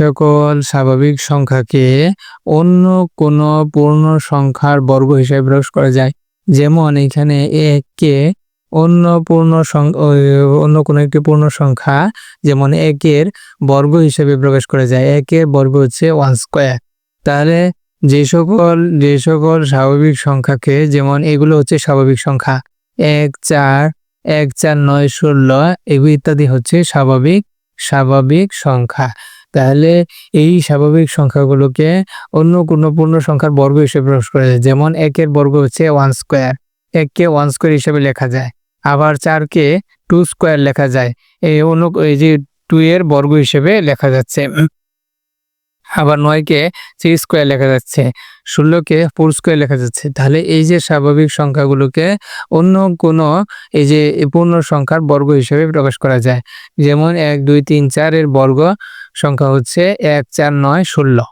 সকল স্বাভাবিক সংখ্যাকে অন্য কোনো পূর্ণ সংখ্যার বর্গ হিসেবে প্রকাশ করা যায়। যেমন এখানে ১ কে অন্য কোনো একটি পূর্ণ সংখ্যা যেমন ১ এর বর্গ হিসেবে প্রকাশ করা যায়। ১ এর বর্গ হচ্ছে 1 স্কয়ার। তাহলে যে সকল স্বাভাবিক সংখ্যাকে, যেমন এগুলো হচ্ছে স্বাভাবিক সংখ্যা ১, ৪, ১, ৪, ৯, ১৬ এগুলো ইত্যাদি হচ্ছে স্বাভাবিক সংখ্যা। তাহলে এই স্বাভাবিক সংখ্যাগুলোকে অন্য কোনো পূর্ণ সংখ্যার বর্গ হিসেবে প্রকাশ করা যায়। যেমন ১ এর বর্গ হচ্ছে 1 স্কয়ার, ১ কে 1 স্কয়ার হিসেবে লেখা যায়। আবার ৪ কে 2 স্কয়ার লেখা যায়। এই যে 2 এর বর্গ হিসেবে লেখা যাচ্ছে। আবার ৯ কে 3 স্কয়ার লেখা যাচ্ছে, ১৬ কে 4 স্কয়ার লেখা যাচ্ছে। তাহলে এই যে স্বাভাবিক সংখ্যাগুলোকে অন্য কোনো এই যে পূর্ণ সংখ্যার বর্গ হিসেবে প্রকাশ করা যায়। যেমন ১, ২, ৩, ৪ এর বর্গ সংখ্যা হচ্ছে ১, ৪, ৯, ১৬।